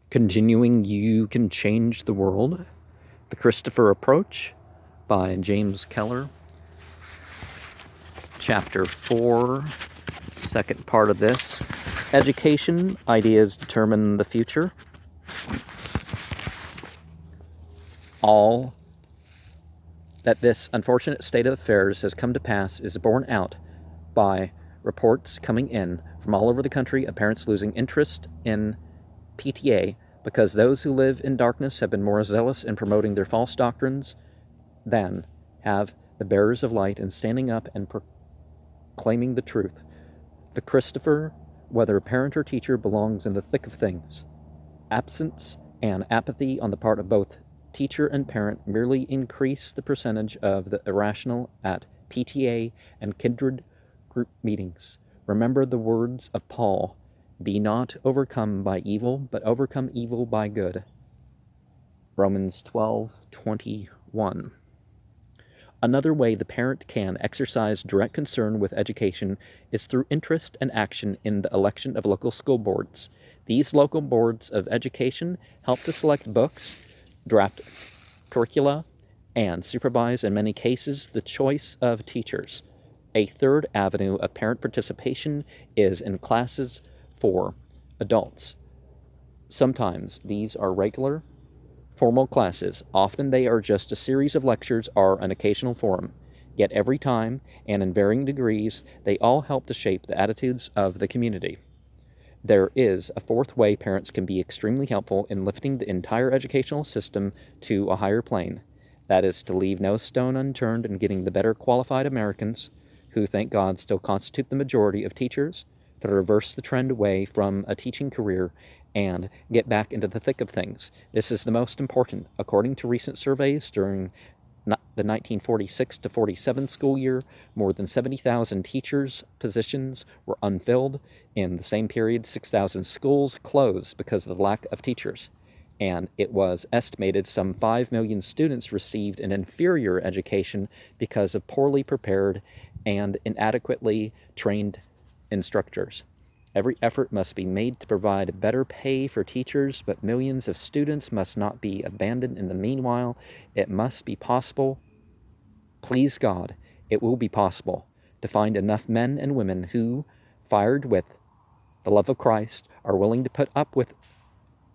Continuing You Can Change the World, The Christopher Approach by James Keller. Chapter 4, second part of this. Education, Ideas Determine the Future. All that this unfortunate state of affairs has come to pass is borne out by reports coming in from all over the country of parents losing interest in PTA because those who live in darkness have been more zealous in promoting their false doctrines than have the bearers of light in standing up and proclaiming the truth. The Christopher, whether parent or teacher, belongs in the thick of things. Absence and apathy on the part of both teacher and parent merely increase the percentage of the irrational at PTA and kindred group meetings. Remember the words of Paul, "Be not overcome by evil, but overcome evil by good." Romans 12:21. Another way the parent can exercise direct concern with education is through interest and action in the election of local school boards. These local boards of education help to select books, draft curricula, and supervise, in many cases, the choice of teachers. A third avenue of parent participation is in classes for adults. Sometimes these are regular, formal classes. Often they are just a series of lectures or an occasional forum. Yet every time, and in varying degrees, they all help to shape the attitudes of the community. There is a fourth way parents can be extremely helpful in lifting the entire educational system to a higher plane. That is to leave no stone unturned in getting the better qualified Americans, who, thank God, still constitute the majority of teachers, to reverse the trend away from a teaching career and get back into the thick of things. This is the most important. According to recent surveys during the 1946 to 47 school year, more than 70,000 teachers' positions were unfilled. In the same period, 6,000 schools closed because of the lack of teachers. And it was estimated some 5 million students received an inferior education because of poorly prepared and inadequately trained instructors. Every effort must be made to provide better pay for teachers, but millions of students must not be abandoned in the meanwhile. It must be possible, please God, it will be possible, to find enough men and women who, fired with the love of Christ, are willing to put up with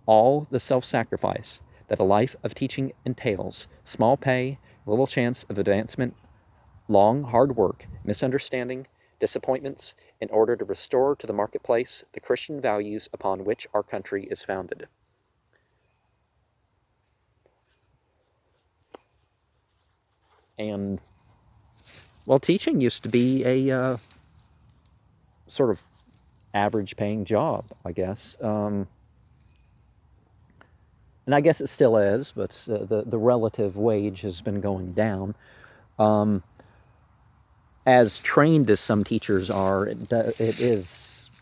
all the self-sacrifice that a life of teaching entails: small pay, little chance of advancement, long, hard work, misunderstanding, disappointments, in order to restore to the marketplace the Christian values upon which our country is founded. And, well, teaching used to be a sort of average paying job, I guess. And I guess it still is, but the relative wage has been going down. As trained as some teachers are, it is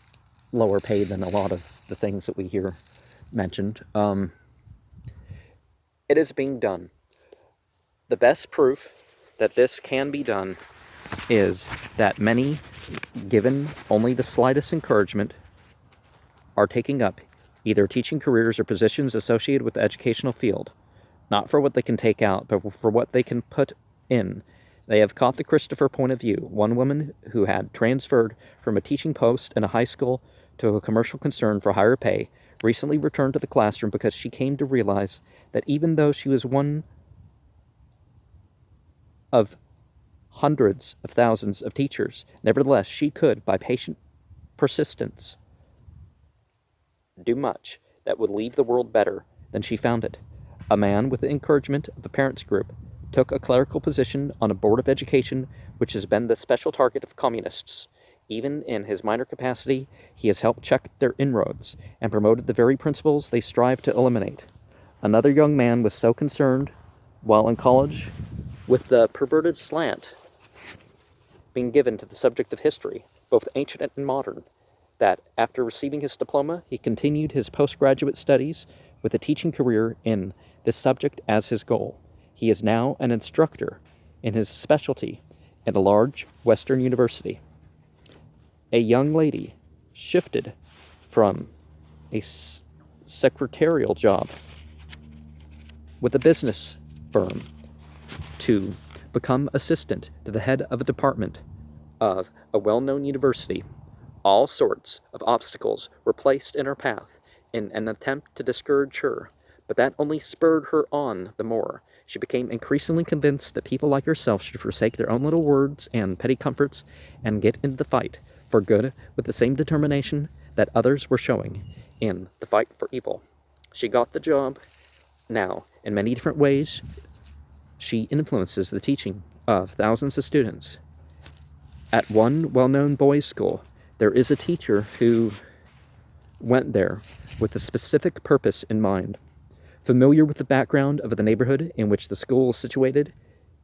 lower paid than a lot of the things that we hear mentioned. It is being done. The best proof that this can be done is that many, given only the slightest encouragement, are taking up either teaching careers or positions associated with the educational field, not for what they can take out, but for what they can put in. They have caught the Christopher point of view. One woman who had transferred from a teaching post in a high school to a commercial concern for higher pay recently returned to the classroom because she came to realize that even though she was one of hundreds of thousands of teachers, nevertheless she could, by patient persistence, do much that would leave the world better than she found it. A man, with the encouragement of the parents' group, took a clerical position on a board of education which has been the special target of communists. Even in his minor capacity, he has helped check their inroads and promoted the very principles they strive to eliminate. Another young man was so concerned, while in college, with the perverted slant being given to the subject of history, both ancient and modern, that after receiving his diploma, he continued his postgraduate studies with a teaching career in this subject as his goal. He is now an instructor in his specialty at a large Western university. A young lady shifted from a secretarial job with a business firm to become assistant to the head of a department of a well-known university. All sorts of obstacles were placed in her path in an attempt to discourage her, but that only spurred her on the more. She became increasingly convinced that people like herself should forsake their own little words and petty comforts and get into the fight for good with the same determination that others were showing in the fight for evil. She got the job. Now, in many different ways, she influences the teaching of thousands of students. At one well-known boys' school, there is a teacher who went there with a specific purpose in mind. Familiar with the background of the neighborhood in which the school is situated,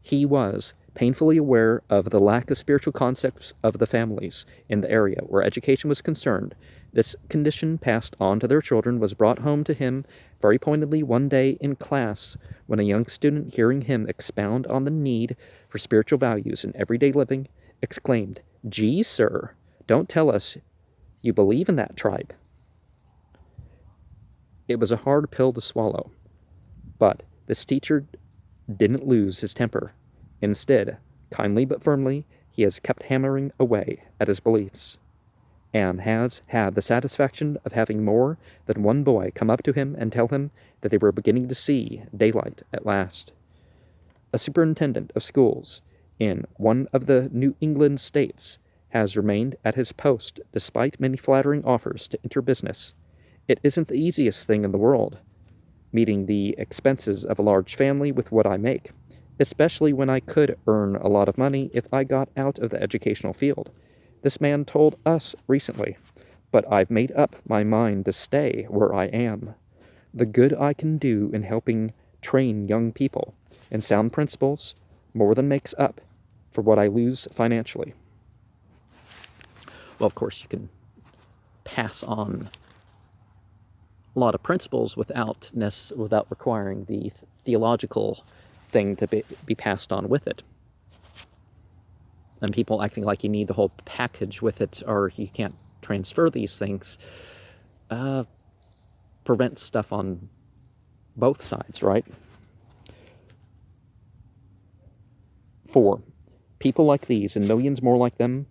he was painfully aware of the lack of spiritual concepts of the families in the area where education was concerned. This condition passed on to their children was brought home to him very pointedly one day in class when a young student, hearing him expound on the need for spiritual values in everyday living, exclaimed, "Gee, sir, don't tell us you believe in that tribe." It was a hard pill to swallow, but this teacher didn't lose his temper. Instead, kindly but firmly, he has kept hammering away at his beliefs, and has had the satisfaction of having more than one boy come up to him and tell him that they were beginning to see daylight at last. A superintendent of schools in one of the New England states has remained at his post despite many flattering offers to enter business. It isn't the easiest thing in the world, meeting the expenses of a large family with what I make, especially when I could earn a lot of money if I got out of the educational field. This man told us recently, but I've made up my mind to stay where I am. The good I can do in helping train young people in sound principles more than makes up for what I lose financially. Well, of course, you can pass on a lot of principles without requiring the theological thing to be passed on with it. And people acting like you need the whole package with it, or you can't transfer these things, prevents stuff on both sides, right? 4. People like these and millions more like them,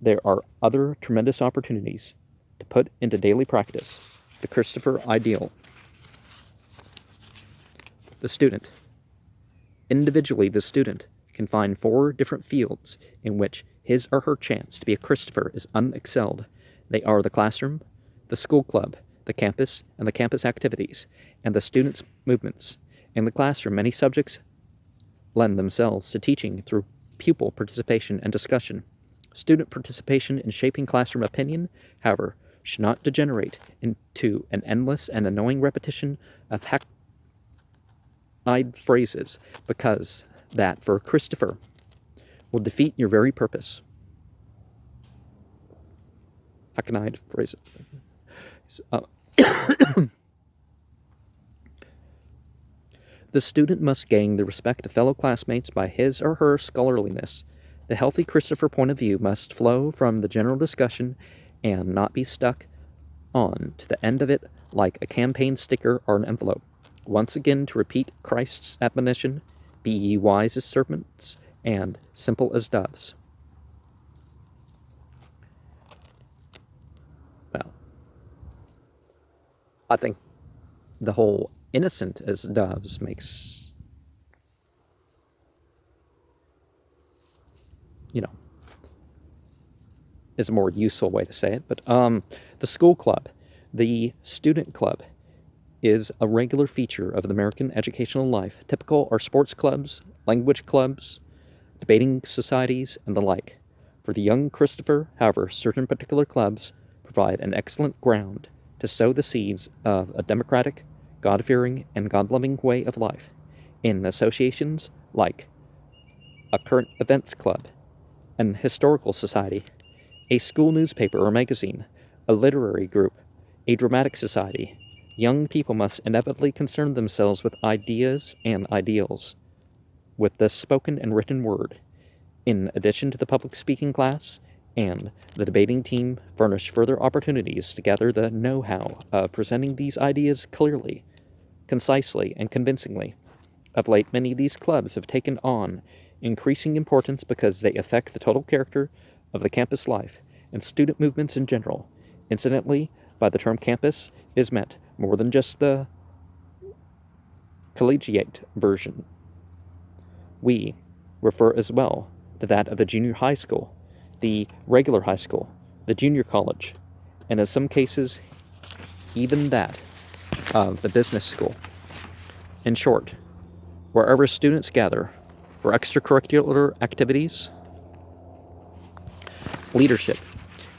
there are other tremendous opportunities to put into daily practice the Christopher ideal. The student. Individually, the student can find 4 different fields in which his or her chance to be a Christopher is unexcelled. They are the classroom, the school club, the campus, and the campus activities, and the students' movements. In the classroom, many subjects lend themselves to teaching through pupil participation and discussion. Student participation in shaping classroom opinion, however, should not degenerate into an endless and annoying repetition of hackneyed phrases, because that, for Christopher, will defeat your very purpose. Hackneyed phrases. The student must gain the respect of fellow classmates by his or her scholarliness. The healthy Christopher point of view must flow from the general discussion and not be stuck on to the end of it like a campaign sticker or an envelope. Once again, to repeat Christ's admonition, be ye wise as serpents and simple as doves. Well, I think the whole innocent as doves makes, is a more useful way to say it. But the school club, the student club, is a regular feature of the American educational life. Typical are sports clubs, language clubs, debating societies, and the like. For the young Christopher, however, certain particular clubs provide an excellent ground to sow the seeds of a democratic, God-fearing, and God-loving way of life. In associations like a current events club, an historical society, a school newspaper or magazine, a literary group, a dramatic society, young people must inevitably concern themselves with ideas and ideals, with the spoken and written word. In addition to the public speaking class and the debating team furnish further opportunities to gather the know-how of presenting these ideas clearly, concisely, and convincingly. Of late, many of these clubs have taken on increasing importance because they affect the total character of the campus life and student movements in general. Incidentally, by the term campus is meant more than just the collegiate version. We refer as well to that of the junior high school, the regular high school, the junior college, and in some cases, even that of the business school. In short, wherever students gather for extracurricular activities, leadership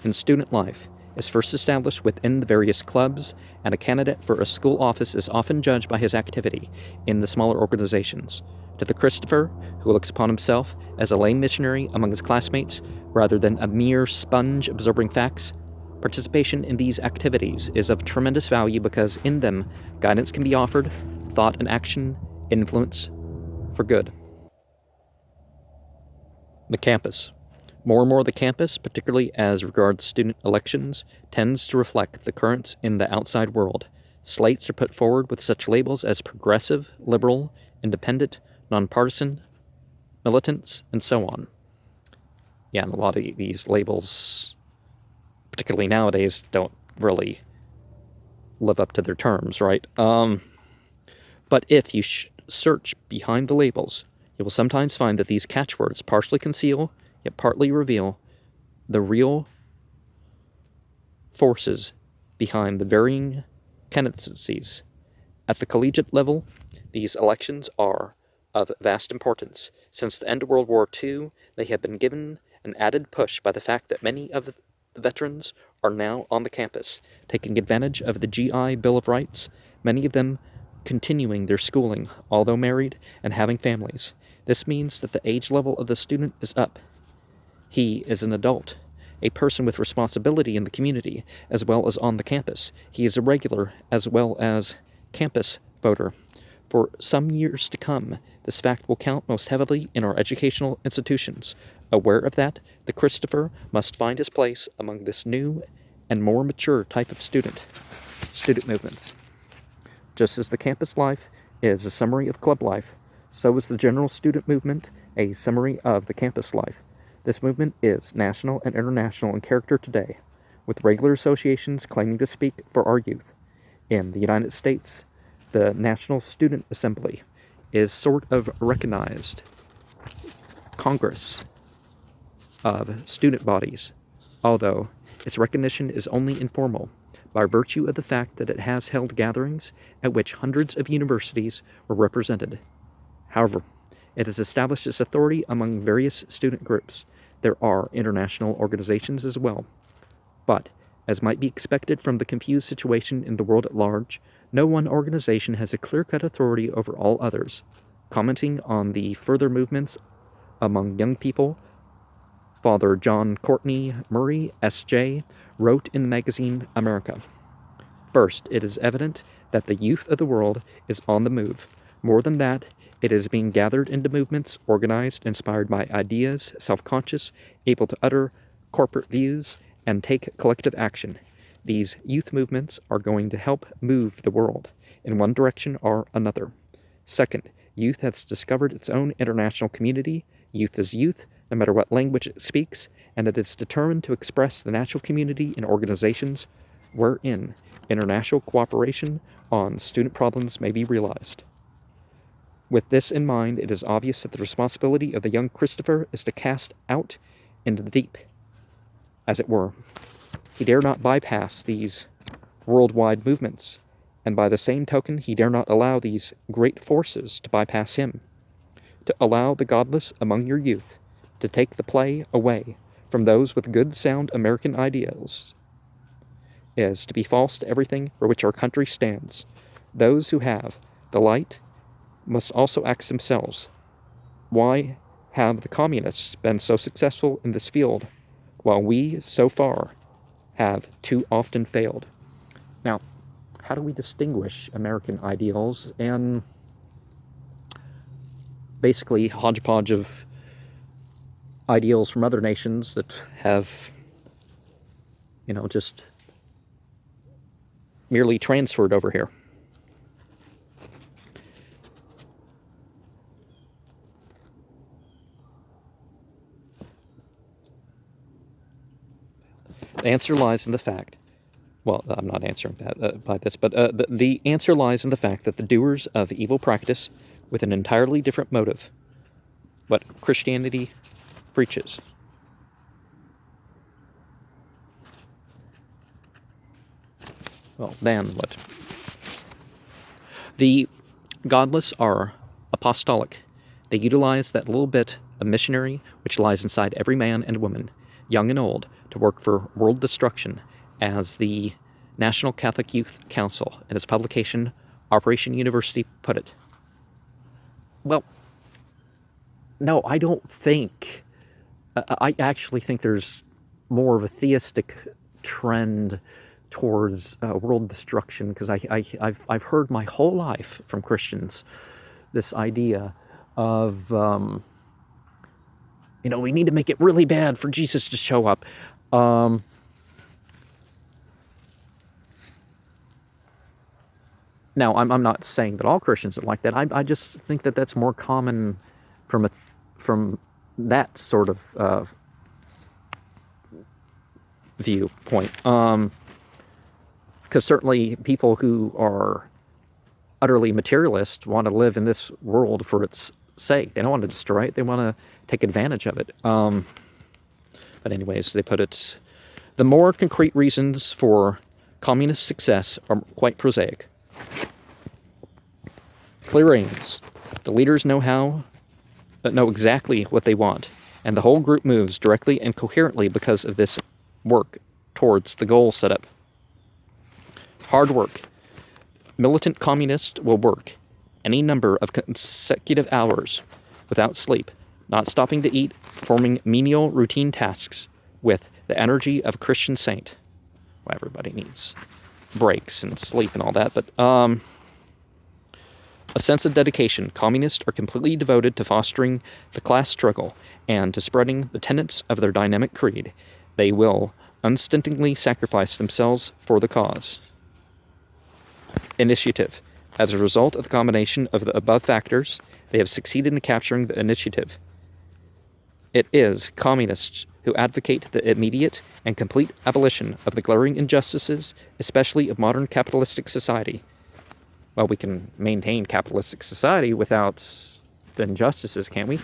in student life is first established within the various clubs, and a candidate for a school office is often judged by his activity in the smaller organizations. To the Christopher, who looks upon himself as a lay missionary among his classmates rather than a mere sponge absorbing facts, participation in these activities is of tremendous value because in them guidance can be offered, thought and action, influence for good. The campus. More and more the campus, particularly as regards student elections, tends to reflect the currents in the outside world. Slates are put forward with such labels as progressive, liberal, independent, nonpartisan, militants, and so on. Yeah, and a lot of these labels, particularly nowadays, don't really live up to their terms, right? But if you search behind the labels, you will sometimes find that these catchwords partially conceal, yet partly reveal, the real forces behind the varying candidacies. At the collegiate level, these elections are of vast importance. Since the end of World War II, they have been given an added push by the fact that many of the veterans are now on the campus, taking advantage of the GI Bill of Rights, many of them continuing their schooling, although married and having families. This means that the age level of the student is up. He is an adult, a person with responsibility in the community as well as on the campus. He is a regular as well as campus voter. For some years to come, this fact will count most heavily in our educational institutions. Aware of that, the Christopher must find his place among this new and more mature type of student movements. Just as the campus life is a summary of club life, so is the general student movement a summary of the campus life. This movement is national and international in character today, with regular associations claiming to speak for our youth. In the United States, the National Student Assembly is sort of recognized Congress of student bodies, although its recognition is only informal, by virtue of the fact that it has held gatherings at which hundreds of universities were represented. However, it has established its authority among various student groups. There are international organizations as well. But, as might be expected from the confused situation in the world at large, no one organization has a clear-cut authority over all others. Commenting on the further movements among young people, Father John Courtney Murray, S.J., wrote in the magazine America, "First, it is evident that the youth of the world is on the move. More than that, it is being gathered into movements, organized, inspired by ideas, self-conscious, able to utter corporate views, and take collective action. These youth movements are going to help move the world in one direction or another. Second, youth has discovered its own international community. Youth is youth, no matter what language it speaks, and it is determined to express the natural community in organizations wherein international cooperation on student problems may be realized. With this in mind, it is obvious that the responsibility of the young Christopher is to cast out into the deep, as it were. He dare not bypass these worldwide movements, and by the same token he dare not allow these great forces to bypass him. To allow the godless among your youth to take the play away from those with good sound American ideals is to be false to everything for which our country stands. Those who have the light must also ask themselves, why have the communists been so successful in this field, while we, so far, have too often failed? Now, how do we distinguish American ideals and basically hodgepodge of ideals from other nations that have, just merely transferred over here. The answer lies in the fact, well, I'm not answering that by this, but the answer lies in the fact that the doers of evil practice with an entirely different motive, what Christianity preaches. Well, then what? The godless are apostolic. They utilize that little bit of missionary which lies inside every man and woman, young and old, to work for world destruction, as the National Catholic Youth Council in its publication Operation University put it. Well, no, I don't think. I actually think there's more of a theistic trend towards world destruction, because I've heard my whole life from Christians this idea of we need to make it really bad for Jesus to show up. Now, I'm not saying that all Christians are like that. I just think that that's more common from that sort of viewpoint. Because certainly people who are utterly materialist want to live in this world for its sake. They don't want to destroy it. They want to take advantage of it. But anyways, they put it, the more concrete reasons for communist success are quite prosaic. Clear aims. The leaders know exactly what they want, and the whole group moves directly and coherently because of this work towards the goal set up. Hard work. Militant communists will work any number of consecutive hours without sleep, not stopping to eat, performing menial routine tasks with the energy of a Christian saint. Well, everybody needs breaks and sleep and all that, but a sense of dedication. Communists are completely devoted to fostering the class struggle and to spreading the tenets of their dynamic creed. They will unstintingly sacrifice themselves for the cause. Initiative. As a result of the combination of the above factors, they have succeeded in capturing the initiative. It is communists who advocate the immediate and complete abolition of the glaring injustices, especially of modern capitalistic society. Well, we can maintain capitalistic society without the injustices, can't we?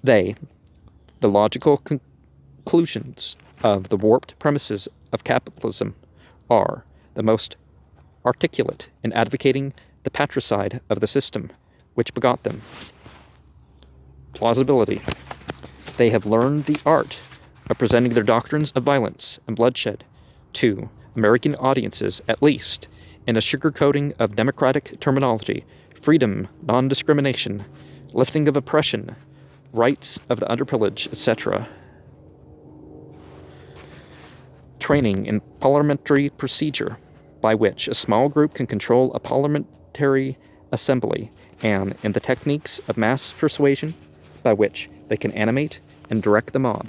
They, the logical conclusions of the warped premises of capitalism, are the most articulate in advocating the patricide of the system which begot them. Plausibility. They have learned the art of presenting their doctrines of violence and bloodshed to American audiences, at least, in a sugarcoating of democratic terminology, freedom, non-discrimination, lifting of oppression, rights of the underprivileged, etc. Training in parliamentary procedure, by which a small group can control a parliamentary assembly, and in the techniques of mass persuasion, by which they can animate and direct the mob.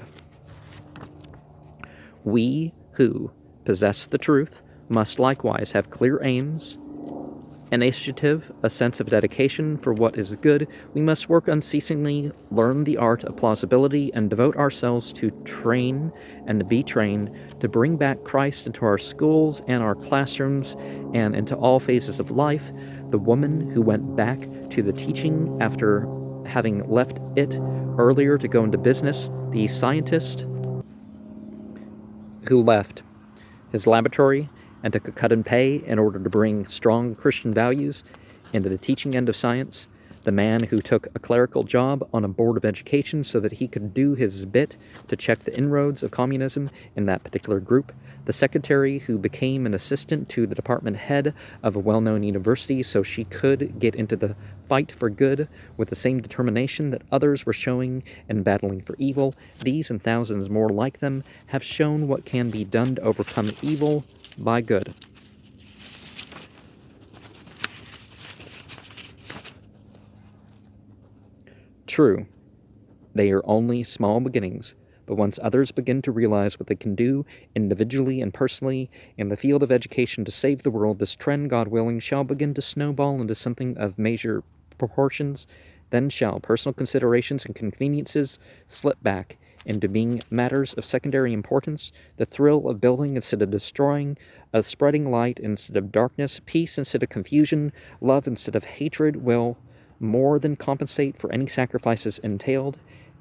We who possess the truth must likewise have clear aims, initiative, a sense of dedication for what is good. We must work unceasingly, learn the art of plausibility, and devote ourselves to train and to be trained, to bring back Christ into our schools and our classrooms and into all phases of life. The woman who went back to the teaching after having left it earlier to go into business, the scientist who left his laboratory and took a cut in pay in order to bring strong Christian values into the teaching end of science, the man who took a clerical job on a board of education so that he could do his bit to check the inroads of communism in that particular group, the secretary who became an assistant to the department head of a well-known university so she could get into the fight for good with the same determination that others were showing in battling for evil. These and thousands more like them have shown what can be done to overcome evil by good. True, they are only small beginnings, but once others begin to realize what they can do individually and personally in the field of education to save the world, this trend, God willing, shall begin to snowball into something of major proportions. Then shall personal considerations and conveniences slip back into being matters of secondary importance. The thrill of building instead of destroying, of spreading light instead of darkness, peace instead of confusion, love instead of hatred will more than compensate for any sacrifices entailed.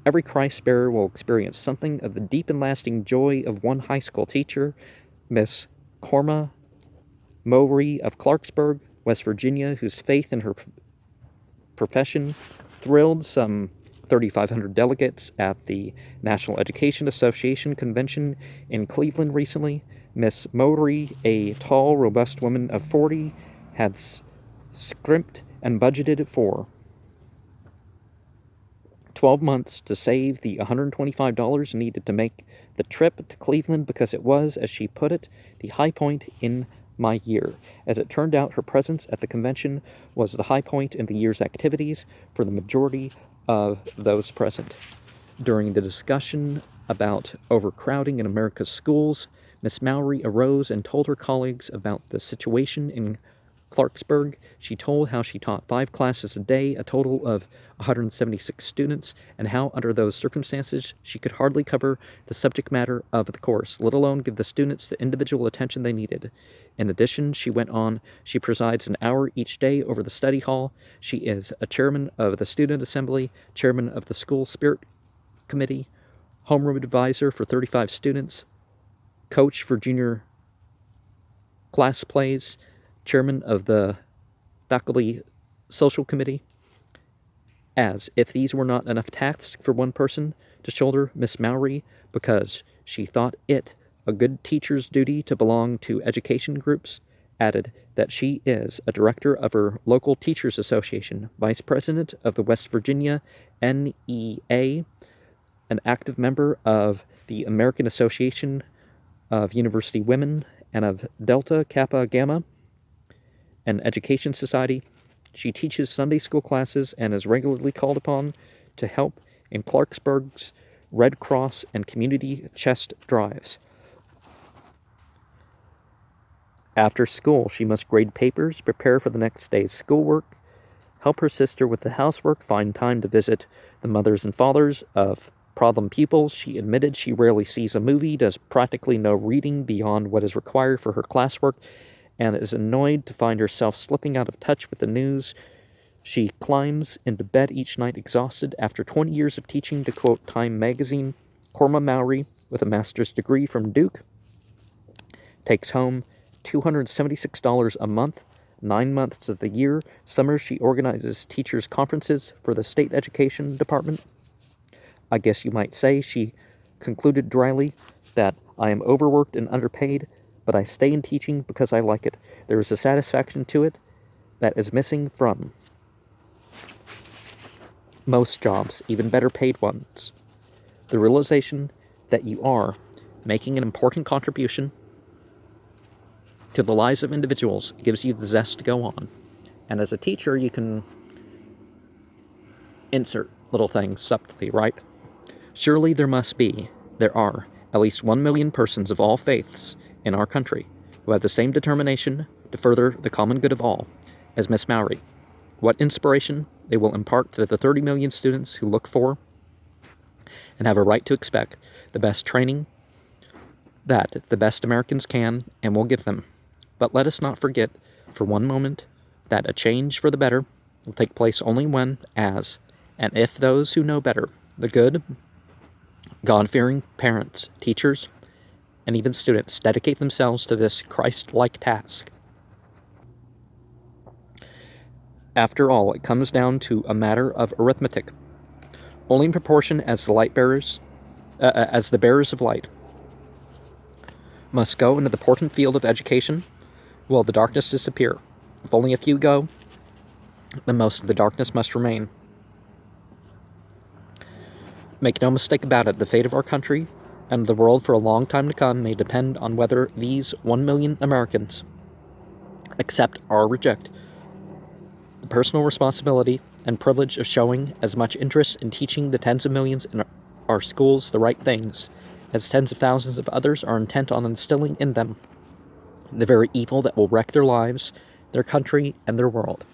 Every Christ-bearer will experience something of the deep and lasting joy of one high school teacher, Miss Corma Mowry of Clarksburg, West Virginia, whose faith in her profession thrilled some 3,500 delegates at the National Education Association convention in Cleveland recently. Miss Mowry, a tall, robust woman of 40, had scrimped and budgeted for 12 months to save the $125 needed to make the trip to Cleveland because it was, as she put it, the high point in my year. As it turned out, her presence at the convention was the high point in the year's activities for the majority of those present. During the discussion about overcrowding in America's schools, Miss Mowry arose and told her colleagues about the situation in Clarksburg. She told how she taught 5 classes a day, a total of 176 students, and how under those circumstances she could hardly cover the subject matter of the course, let alone give the students the individual attention they needed. In addition, she went on, she presides an hour each day over the study hall. She is a chairman of the student assembly, chairman of the school spirit committee, homeroom advisor for 35 students, coach for junior class plays, chairman of the faculty social committee. As if these were not enough tasks for one person to shoulder, Miss Mowry, because she thought it a good teacher's duty to belong to education groups, added that she is a director of her local teachers association, vice president of the West Virginia NEA, an active member of the American Association of University Women and of Delta Kappa Gamma, an education society. She teaches Sunday school classes and is regularly called upon to help in Clarksburg's Red Cross and community chest drives. After school, she must grade papers, prepare for the next day's schoolwork, help her sister with the housework, find time to visit the mothers and fathers of problem pupils. She admitted she rarely sees a movie, does practically no reading beyond what is required for her classwork, and is annoyed to find herself slipping out of touch with the news. She climbs into bed each night exhausted. After 20 years of teaching, to quote Time magazine, Corma Mowry, with a master's degree from Duke, takes home $276 a month, 9 months of the year. Summers she organizes teachers' conferences for the state education department. I guess you might say, she concluded dryly, that I am overworked and underpaid, but I stay in teaching because I like it. There is a satisfaction to it that is missing from most jobs, even better paid ones. The realization that you are making an important contribution to the lives of individuals gives you the zest to go on. And as a teacher, you can insert little things subtly, right? Surely there are, at least 1 million persons of all faiths in our country who have the same determination to further the common good of all as Miss Mowry. What inspiration they will impart to the 30 million students who look for and have a right to expect the best training that the best Americans can and will give them. But let us not forget for one moment that a change for the better will take place only when, as, and if those who know better, the good, God-fearing parents, teachers, and even students dedicate themselves to this Christ-like task. After all, it comes down to a matter of arithmetic. Only in proportion as the bearers of light must go into the important field of education, will the darkness disappear. If only a few go, then most of the darkness must remain. Make no mistake about it, the fate of our country and the world for a long time to come may depend on whether these 1 million Americans accept or reject the personal responsibility and privilege of showing as much interest in teaching the tens of millions in our schools the right things as tens of thousands of others are intent on instilling in them the very evil that will wreck their lives, their country, and their world.